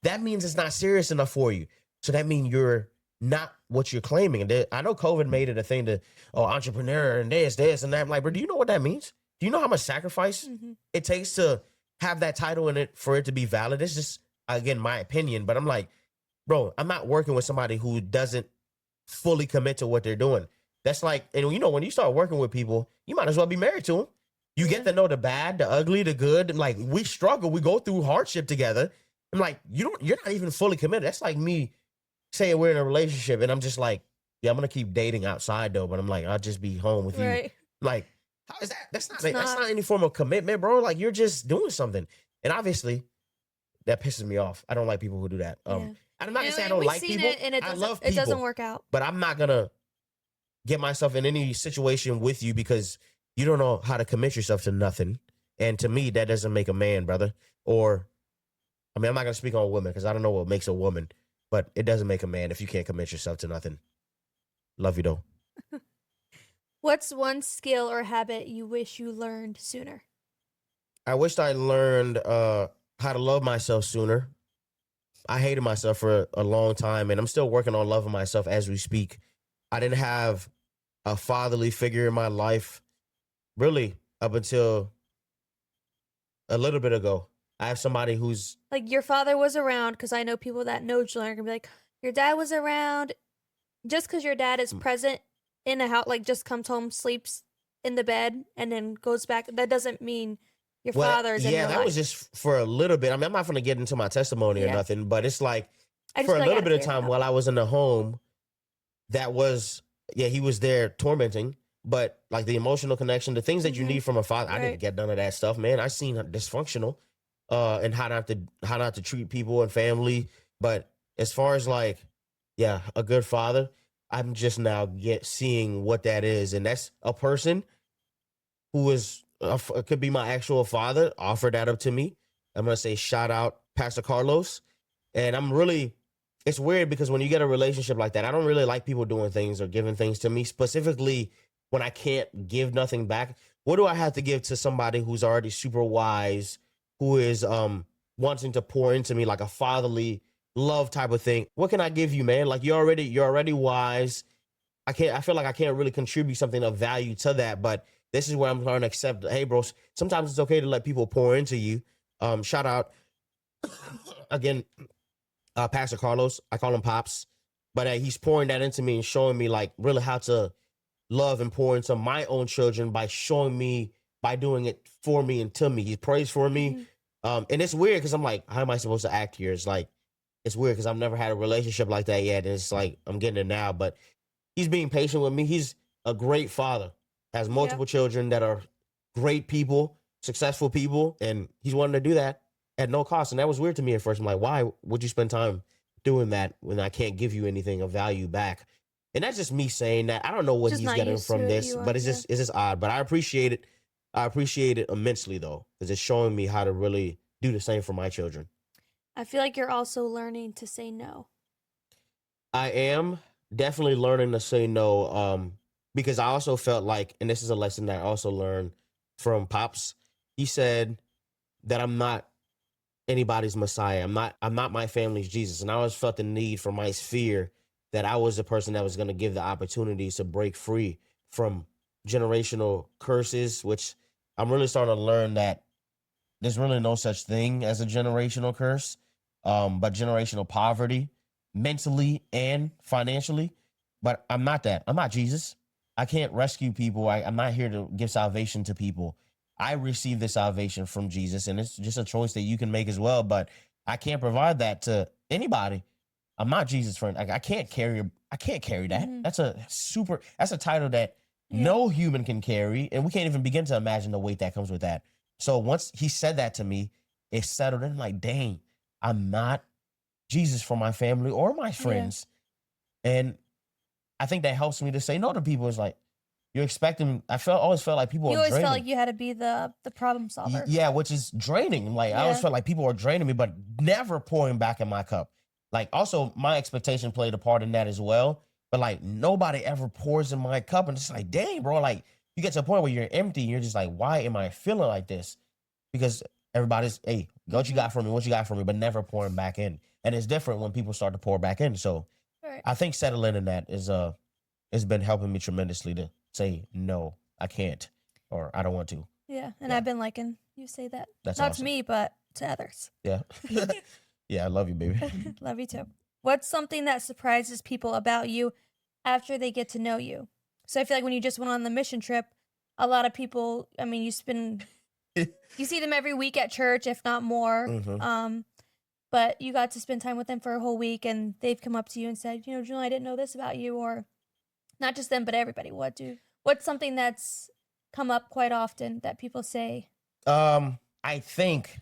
That means it's not serious enough for you. So that means you're not what you're claiming. And I know COVID made it a thing to, oh, entrepreneur and this and that. I'm like, bro, do you know what that means? Do you know how much sacrifice
Mm-hmm.
it takes to have that title in it for it to be valid? It's just, again, my opinion, but I'm like, bro, I'm not working with somebody who doesn't fully commit to what they're doing. That's like, and you know, when you start working with people, you might as well be married to them. You get to know the bad, the ugly, the good. And like, we struggle, we go through hardship together. I'm like, you're not even fully committed. That's like me saying we're in a relationship and I'm just like, yeah, I'm gonna keep dating outside though, but I'm like, I'll just be home with you.
Right.
Like, how is that? That's
It's
that's
not.
not any form of commitment, bro. Like, you're just doing something. And obviously, that pisses me off. I don't like people who do that.
Yeah.
And I'm not gonna say I
And
don't
we've
like
seen
people.
it, and it
I
doesn't.
love
It doesn't
people,
work out.
but I'm not gonna get myself in any situation with you because you don't know how to commit yourself to nothing. And to me, that doesn't make a man, brother. Or, I mean, I'm not gonna speak on women because I don't know what makes a woman, but it doesn't make a man if you can't commit yourself to nothing. Love you though.
What's one skill or habit you wish you learned sooner?
I wished I learned how to love myself sooner. I hated myself for a long time, and I'm still working on loving myself as we speak. I didn't have a fatherly figure in my life really up until a little bit ago. I have somebody who's
Like, your father was around, because I know people that know Julian are gonna be like, your dad was around. Just because your dad is present in the house, like just comes home, sleeps in the bed, and then goes back, that doesn't mean your father's in
yeah,
your
that
life.
was just for a little bit. I mean, I'm not gonna get into my testimony or
Yeah.
nothing, but it's like
I just
for a
feel like I
little
gotta
bit of
clear that
time
up.
while I was in the home, that was he was there tormenting, but like the emotional connection, the things that you
Mhm.
need from a father, I
Right.
didn't get none of that stuff, man. I seen her dysfunctional, and how not to treat people and family. But as far as like, yeah, a good father, I'm just now seeing what that is, and that's a person who is could be my actual father, offered that up to me. I'm gonna say shout out Pastor Carlos, and I'm really. It's weird because when you get a relationship like that, I don't really like people doing things or giving things to me, specifically when I can't give nothing back. What do I have to give to somebody who's already super wise, who is wanting to pour into me like a fatherly love type of thing? What can I give you, man? Like you're already wise. I feel like I can't really contribute something of value to that, but this is where I'm trying to accept, hey bros, sometimes it's okay to let people pour into you. Shout out again, Pastor Carlos. I call him Pops, but he's pouring that into me and showing me like really how to love and pour into my own children by showing me, by doing it for me and to me. He prays for me. And it's weird because I'm like, how am I supposed to act here? It's like, it's weird because I've never had a relationship like that yet. And it's like, I'm getting it now, but he's being patient with me. He's a great father, has multiple children that are great people, successful people. And he's wanting to do that at no cost. And that was weird to me at first. I'm like, why would you spend time doing that when I can't give you anything of value back? And that's just me saying that. I don't know what
Just
he's
not
getting
used
from
to it,
this,
you
but
are,
it's just odd. But I appreciate it. I appreciate it immensely though, because it's showing me how to really do the same for my children.
I feel like you're also learning to say no.
I am definitely learning to say no. Because I also felt like, and this is a lesson that I also learned from Pops. He said that I'm not anybody's Messiah. I'm not my family's Jesus. And I always felt the need for my sphere that I was the person that was going to give the opportunities to break free from generational curses, which I'm really starting to learn that there's really no such thing as a generational curse, but generational poverty, mentally and financially. But I'm not that. I'm not Jesus. I can't rescue people. I'm not here to give salvation to people. I received the salvation from Jesus, and it's just a choice that you can make as well. But I can't provide that to anybody. I'm not Jesus' friend. I can't carry. I can't carry that. That's a title that no human can carry, and we can't even begin to imagine the weight that comes with that. So once he said that to me, it settled in. Like, dang, I'm not Jesus for my family or my friends, and I think that helps me to say no to people. It's like you're expecting. Always felt like people.
You
are
always
draining.
felt like you had to be the problem solver.
Yeah, which is draining. Like I always felt like people are draining me, but never pouring back in my cup. Like also my expectation played a part in that as well. But like nobody ever pours in my cup, and it's like, dang, bro. Like you get to a point where you're empty, and you're just like, why am I feeling like this? Because everybody's, hey, what you got for me? What you got for me? But never pouring back in. And it's different when people start to pour back in. So I think settling in that is it's been helping me tremendously to say no, I can't, or I don't want to.
Yeah, and I've been liking you say that.
That's
not
awesome.
to me, but to others.
Yeah. Yeah, I love you, baby.
Love you too. What's something that surprises people about you after they get to know you? So I feel like when you just went on the mission trip, a lot of people, I mean, you see them every week at church, if not more. But you got to spend time with them for a whole week, and they've come up to you and said, you know, Julian, I didn't know this about you, or not just them, but everybody. What's something that's come up quite often that people say?
I think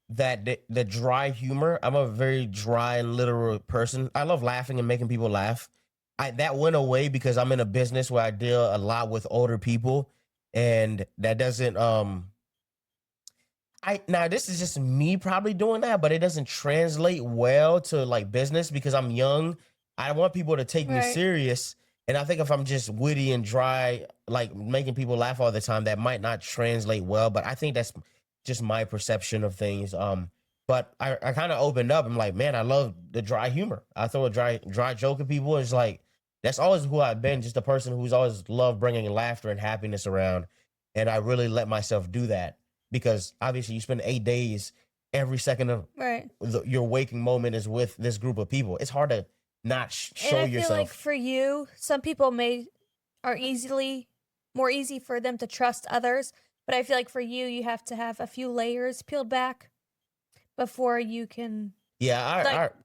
that the dry humor. I'm a very dry, literal person. I love laughing and making people laugh. That went away because I'm in a business where I deal a lot with older people, and that doesn't now this is just me probably doing that, but it doesn't translate well to like business because I'm young. I want people to take me serious. And I think if I'm just witty and dry, like making people laugh all the time, that might not translate well. But I think that's just my perception of things. But I kind of opened up. I'm like, man, I love the dry humor. I throw a dry joke at people. It's like, that's always who I've been, just a person who's always loved bringing laughter and happiness around. And I really let myself do that because obviously you spend 8 days, every second of your waking moment is with this group of people. It's hard to not show
and I
yourself.
feel like for you, some people are more easy for them to trust others, but I feel like for you, you have to have a few layers peeled back before you can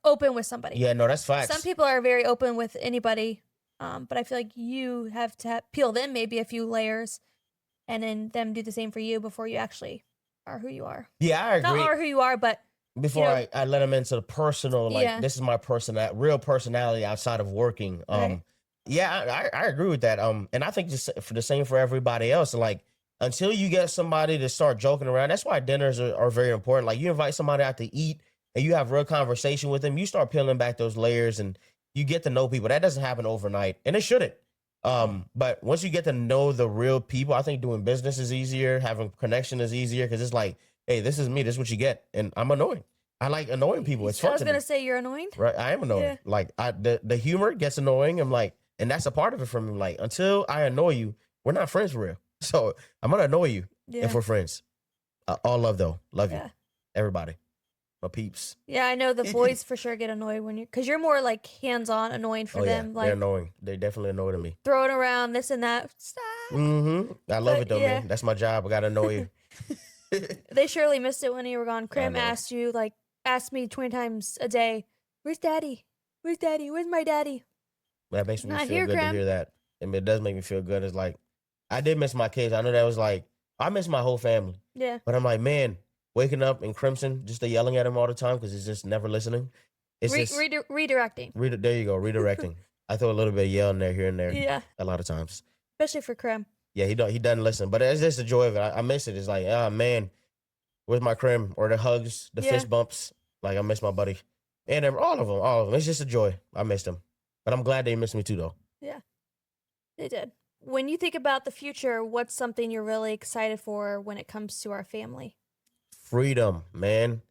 open with somebody.
Yeah, no, that's facts.
Some people are very open with anybody, but I feel like you have to peel them maybe a few layers, and then them do the same for you before you actually are who you are.
Yeah, I agree.
Not are who you are, but
before I let them into the personal, like this is my real personality outside of working. Yeah, I agree with that. And I think just for the same for everybody else. Like until you get somebody to start joking around, that's why dinners are very important. Like you invite somebody out to eat and you have real conversation with them, you start peeling back those layers and you get to know people. That doesn't happen overnight, and it shouldn't. But once you get to know the real people, I think doing business is easier, having connection is easier because it's like, hey, this is me, this is what you get, and I'm annoying. I like annoying people. It's fun.
I was gonna say you're annoying,
right? I am annoying. Like the humor gets annoying. I'm like, and that's a part of it for me. Like until I annoy you, we're not friends for real. So I'm gonna annoy you if we're friends. All love though, love you, everybody. my peeps.
Yeah, I know the boys for sure get annoyed when because you're more like hands-on, annoying for them.
They're
Like
annoying. They're definitely annoying to me.
throwing around this and that. Stop.
I love
But
it though, man. That's my job. I gotta annoy you.
They surely missed it when you were gone.
I
Cram
know.
asked me 20 times a day, "Where's Daddy? Where's Daddy? Where's my daddy?"
That makes me
Not
feel
here,
good to
Cram.
hear that. And it does make me feel good. It's like I did miss my kids. I know that was like I miss my whole family.
Yeah.
But I'm like, man, waking up in Crimson, just yelling at him all the time because he's just never listening. It's just
Redirecting.
there you go, redirecting. I throw a little bit of yelling there, here and there.
Yeah.
A lot of times.
Especially for Cram.
Yeah, he doesn't listen. But it's just the joy of it. I miss it. It's like, oh man, where's my Crim? Or the hugs, the fist bumps. Like I miss my buddy. And all of them. It's just a joy. I missed them. But I'm glad they missed me too though.
Yeah. They did. When you think about the future, what's something you're really excited for when it comes to our family?
Freedom, man.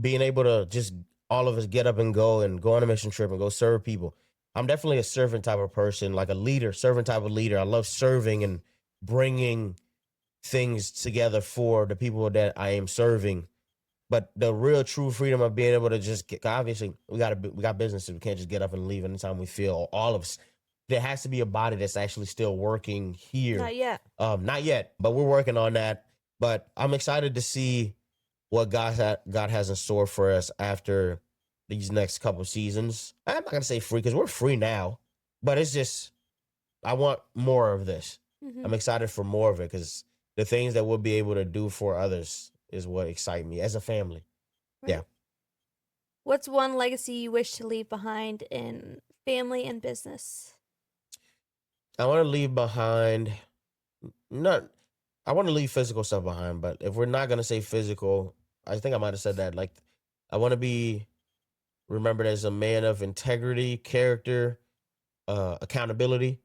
Being able to just all of us get up and go on a mission trip and go serve people. I'm definitely a servant type of person, like a leader, servant type of leader. I love serving and bringing things together for the people that I am serving. But the real true freedom of being able to just get, obviously we got businesses. We can't just get up and leave anytime we feel. All of us. There has to be a body that's actually still working here.
Not yet.
Not yet, but we're working on that. But I'm excited to see what God has in store for us after these next couple seasons. I'm not gonna say free because we're free now, but it's just I want more of this.
Mm-hmm.
I'm excited for more of it because the things that we'll be able to do for others is what excite me as a family. Right. Yeah.
What's one legacy you wish to leave behind in family and business?
I want to leave behind I want to leave physical stuff behind, but if we're not gonna say physical, I think I might have said that. Like, I want to be remembered as a man of integrity, character, accountability,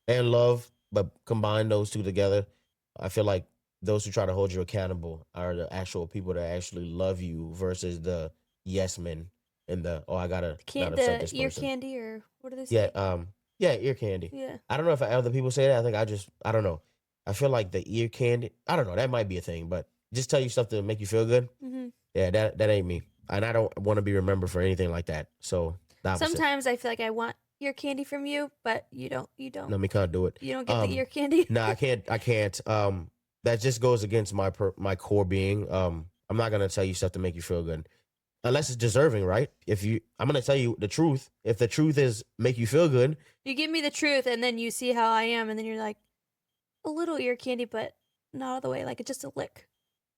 and love. But combine those two together, I feel like those who try to hold you accountable are the actual people that actually love you versus the yes men and the I gotta not upset this
ear
person.
candy or what are they
Yeah,
saying?
ear candy.
Yeah.
I don't know if other people say that. I don't know. I feel like the ear candy. I don't know. That might be a thing, but just tell you stuff to make you feel good.
Mm-hmm.
Yeah, that ain't me, and I don't want to be remembered for anything like that. So
sometimes I feel like I want ear candy from you, but you don't.
No, me can't do it.
You don't get the ear candy.
No, I can't. That just goes against my core being. I'm not gonna tell you stuff to make you feel good, unless it's deserving, right? I'm gonna tell you the truth. If the truth is make you feel good,
you give me the truth, and then you see how I am, and then you're like, a little ear candy, but not all the way. Like it's just a lick.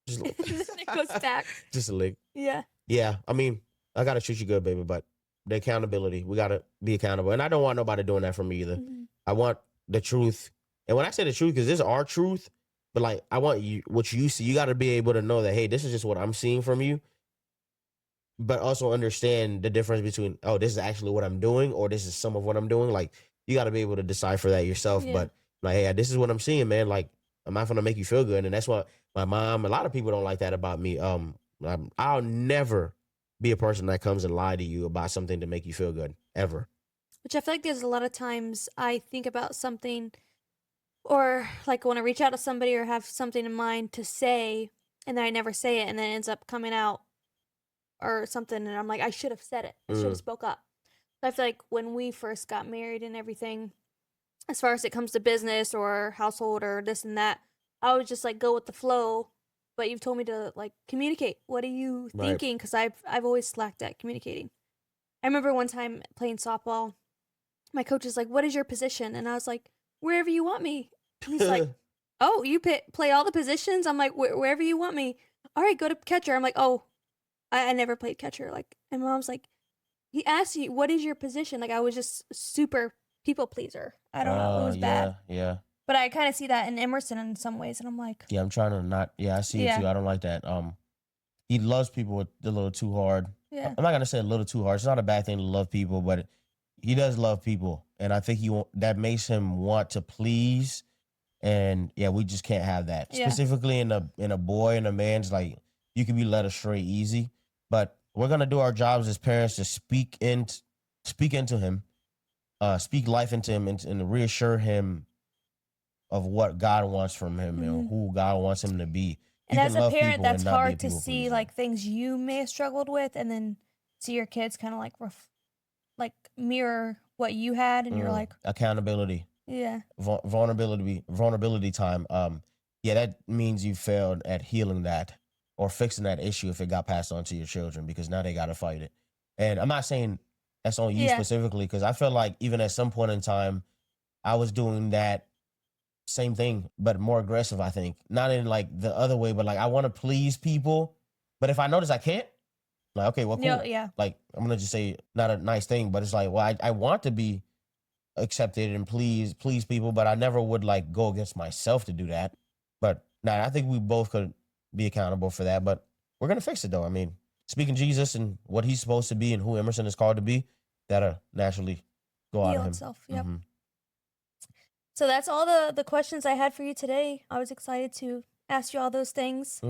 Just
and then it goes back.
Just a lick.
Yeah.
Yeah. I mean, I gotta treat you good, baby, but the accountability, we gotta be accountable, and I don't want nobody doing that for me either.
Mm-hmm.
I want the truth, and when I say the truth, because this is our truth. But like, I want you, what you see, you got to be able to know that, hey, this is just what I'm seeing from you. But also understand the difference between, oh, this is actually what I'm doing, or this is some of what I'm doing. Like, you got to be able to decipher that yourself. Yeah. But like, hey, this is what I'm seeing, man. Like, I'm not going to make you feel good. And that's what my mom, a lot of people don't like that about me. I'll never be a person that comes and lie to you about something to make you feel good, ever.
Which I feel like there's a lot of times I think about something or like want to reach out to somebody or have something in mind to say, and then I never say it, and then it ends up coming out or something, and I'm like, I should have said it. I should have spoke up. So I feel like when we first got married and everything, as far as it comes to business or household or this and that, I would just like go with the flow. But you've told me to like communicate. What are you thinking? Because I've always slacked at communicating. I remember one time playing softball, my coach is like, "What is your position?" And I was like, "Wherever you want me." And he's like, "Oh, you play all the positions?" I'm like, "Wherever you want me." All right, go to catcher. I'm like, "Oh, I never played catcher." Like, and mom's like, he asked you, "What is your position?" Like, I was just super people pleaser. I don't know. It was bad.
Yeah.
But I kind of see that in Emerson in some ways, and I'm like,
yeah, I'm trying to not. Yeah, I see it too. I don't like that. He loves people a little too hard.
Yeah.
I'm not gonna say a little too hard. It's not a bad thing to love people, but he does love people, and I think that makes him want to please. And yeah, we just can't have that. Yeah. Specifically in a boy and a man's, like, you can be led astray easy. But we're gonna do our jobs as parents to speak into him, speak life into him, and reassure him of what God wants from him and who God wants him to be.
And
You
as
can
a
love
parent,
people
that's
and not be a
hard to
people
see
pleaser.
like things you may have struggled with, and then see your kids kind of like mirror what you had, and you're like,
Accountability,
yeah,
vulnerability time. Yeah, that means you failed at healing that or fixing that issue if it got passed on to your children, because now they got to fight it. And I'm not saying that's on you
yeah,
specifically, because I feel like even at some point in time I was doing that same thing, but more aggressive. I think not in like the other way, but like I want to please people, but if I notice I can't, like, okay, well,
yeah,
cool.
yeah.
Like, I'm gonna just say not a nice thing, but it's like, well, I want to be accepted and please people, but I never would like go against myself to do that. But nah, I think we both could be accountable for that. But we're gonna fix it though. I mean, speaking Jesus and what he's supposed to be and who Emerson is called to be, that'll naturally go out of
Heal
him.
itself. Yep. So that's all the questions I had for you today. I was excited to ask you all those things.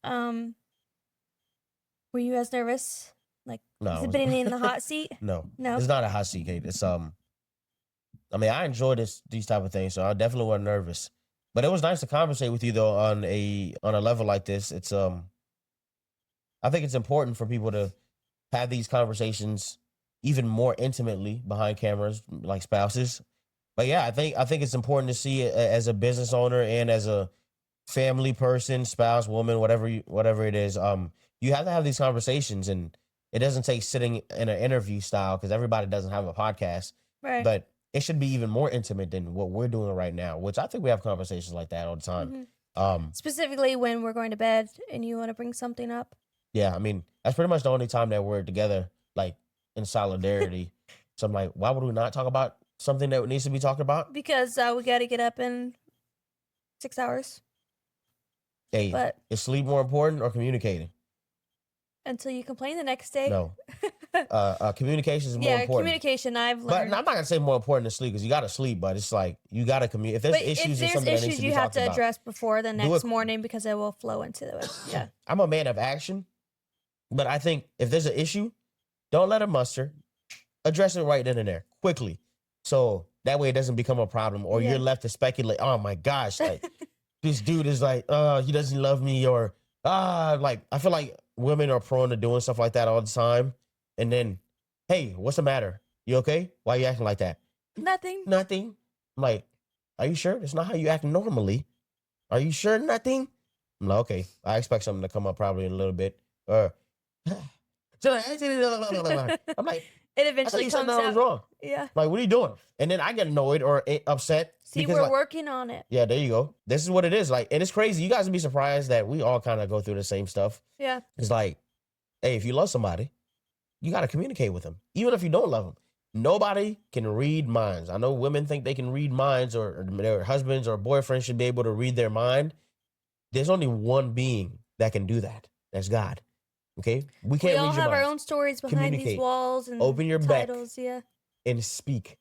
Um, were you as nervous? Like,
No,
is
I
it being in the
wasn't.
hot seat?
No,
No.
it's not a hot seat, Kate. It's I mean, I enjoy these type of things, so I definitely wasn't nervous. But it was nice to conversate with you though on a level like this. It's I think it's important for people to have these conversations even more intimately behind cameras, like spouses. But yeah, I think it's important to see it as a business owner and as a family person, spouse, woman, whatever it is. You have to have these conversations, and it doesn't take sitting in an interview style, because everybody doesn't have a podcast.
Right.
But it should be even more intimate than what we're doing right now, which I think we have conversations like that all the time.
Specifically when we're going to bed and you want to bring something up.
Yeah, I mean, that's pretty much the only time that we're together, like in solidarity. So I'm like, why would we not talk about something that needs to be talked about?
Because we got to get up in 6 hours.
Hey,
But
is sleep more important or communicating?
until you complain the next day.
No. Communication is more
Yeah,
important.
communication I've
But
learned.
I'm not gonna say more important than sleep, because you gotta sleep, but it's like you gotta communicate. If there's
But
issues
if
or
there's
something that needs
issues,
to be
you have
talked
to
about,
address before the
do
next
it.
morning, because it will flow into it. Yeah.
I'm a man of action, but I think if there's an issue, don't let it muster. Address it right then and there, quickly, so that way it doesn't become a problem, or
Yeah.
you're left to speculate. Oh my gosh, like this dude is like, he doesn't love me, or like I feel like women are prone to doing stuff like that all the time, and then, hey, what's the matter? You okay? Why are you acting like that?
Nothing.
Nothing. I'm like, are you sure? It's not how you act normally. Are you sure? Nothing. I'm like, okay. I expect something to come up probably in a little bit. I'm like,
It
I thought
eventually
you said
comes
nothing was
out.
wrong.
Yeah.
Like, what are you doing? And then I get annoyed or upset.
See,
because,
we're
like,
working on it.
yeah, there you go. This is what it is. Like, and it's crazy. You guys would be surprised that we all kind of go through the same stuff.
Yeah.
It's like, hey, if you love somebody, you got to communicate with them, even if you don't love them. Nobody can read minds. I know women think they can read minds, or their husbands or boyfriends should be able to read their mind. There's only one being that can do that. That's God. Okay? We can't
We all
read your
have our
minds.
own stories behind these
Communicate.
walls and
Open your back.
titles. Yeah.
And speak.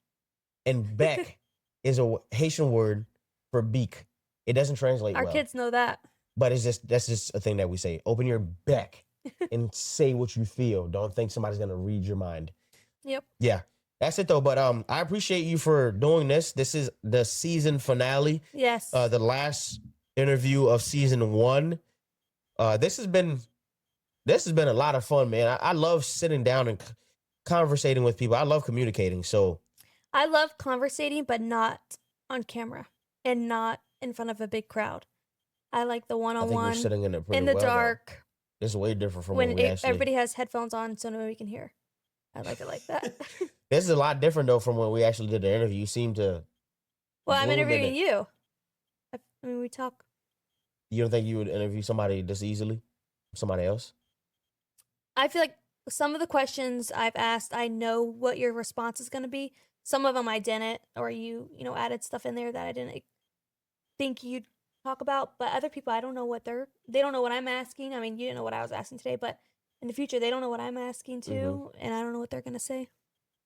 And beck is a Haitian word for beak. It doesn't translate
Our
well.
kids know that.
But that's just a thing that we say. Open your beck and say what you feel. Don't think somebody's gonna read your mind.
Yep.
Yeah. That's it though. But I appreciate you for doing this. This is the season finale.
Yes.
The last interview of season 1. This has been a lot of fun, man. I love sitting down and conversating with people. I love communicating. So
I love conversating, but not on camera and not in front of a big crowd. I like the
I think we're
one-on-one
sitting in it pretty
in the
well, though.
dark
It's way different from
when
when we actually.
everybody has headphones on so nobody can hear. I like it like that.
This is a lot different though from when we actually did the interview. You seem to.
Well, I'm
bloom in
interviewing
it.
you. I mean, we talk.
You don't think you would interview somebody this easily? Somebody else?
I feel like some of the questions I've asked, I know what your response is going to be. Some of them I didn't, or you added stuff in there that I didn't think you'd talk about. But other people, I don't know what they don't know what I'm asking. I mean, you didn't know what I was asking today, but in the future, they don't know what I'm asking too, and I don't know what they're going to say.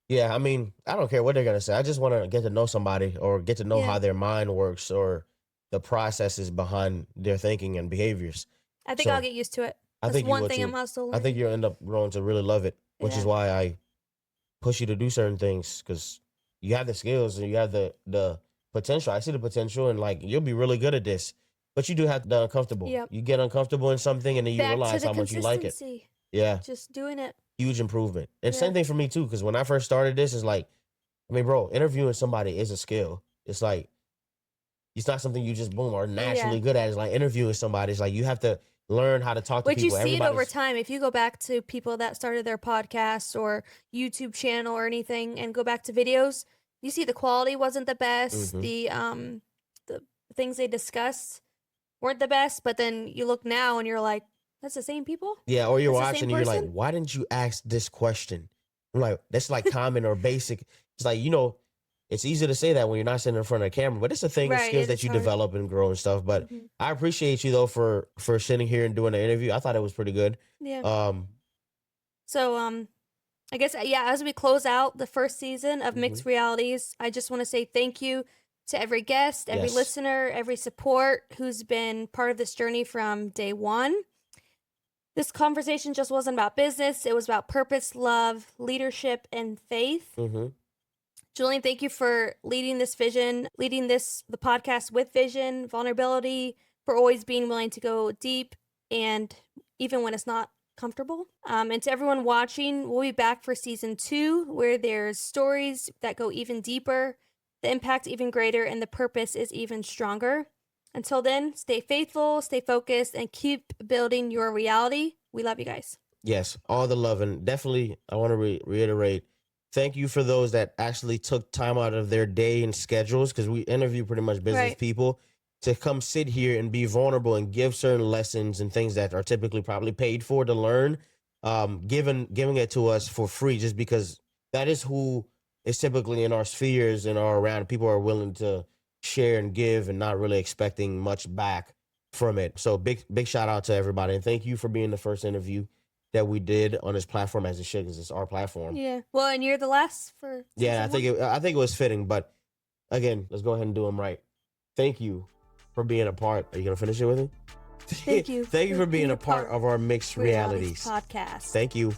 Yeah, I mean, I don't care what they're gonna say. I just want to get to know somebody, or get to know
Yeah.
how their mind works, or the processes behind their thinking and behaviors.
I think
So,
I'll get used to it.
I
That's
think you
one
will
thing
too.
I'm also
I
learning.
think you'll end up growing to really love it, which is
Yeah.
why I push you to do certain things, because you have the skills and you have the potential. I see the potential, and like you'll be really good at this. But you do have the uncomfortable.
Yep.
You get uncomfortable in something and then you
Back to
realize
the
how much you like it.
consistency.
Yeah.
Just doing it.
Huge improvement. And
Yeah.
same thing for me too, because when I first started this, it's like, I mean, bro, interviewing somebody is a skill. It's like, it's not something you just boom are naturally good at. It's like interviewing somebody. It's like you have to learn how to talk to
But you
people.
see it over time. If you go back to people that started their podcasts or YouTube channel or anything and go back to videos, you see the quality wasn't the best.
Mhm.
The things they discussed weren't the best. But then you look now and you're like, that's the same people?
Yeah, or you're
That's the
watching
same
and you're like,
person?
why didn't you ask this question? I'm like, that's like common or basic. It's like, you know, it's easy to say that when you're not sitting in front of a camera, but it's a thing of
Right,
skills
it
that
is
you
hard.
develop and grow and stuff. But
Mhm.
I appreciate you though for sitting here and doing the interview. I thought it was pretty good.
Yeah. So, I guess, yeah, as we close out the first season of Mixed
Mhm.
Realities, I just want to say thank you to every guest, every
Yes.
listener, every support who's been part of this journey from day one. This conversation just wasn't about business. It was about purpose, love, leadership, and faith.
Mhm.
Julian, thank you for leading this vision, the podcast with vision, vulnerability, for always being willing to go deep and even when it's not comfortable. And to everyone watching, we'll be back for season 2, where there's stories that go even deeper, the impact even greater, and the purpose is even stronger. Until then, stay faithful, stay focused, and keep building your reality. We love you guys.
Yes, all the love. And definitely, I want to reiterate thank you for those that actually took time out of their day and schedules, because we interview pretty much business
Right.
people, to come sit here and be vulnerable and give certain lessons and things that are typically probably paid for to learn, giving it to us for free, just because that is who is typically in our spheres and are around. People are willing to share and give and not really expecting much back from it. So big shout out to everybody, and thank you for being the first interview that we did on this platform, as it should, because it's our platform.
Yeah. Well, and you're the last for
Yeah, I
season 1.
think it was fitting. But again, let's go ahead and do them right. Thank you for being a part. Are you gonna finish it with me?
Thank you.
Thank you for being a part of our Mixed Realities
podcast.
Thank you.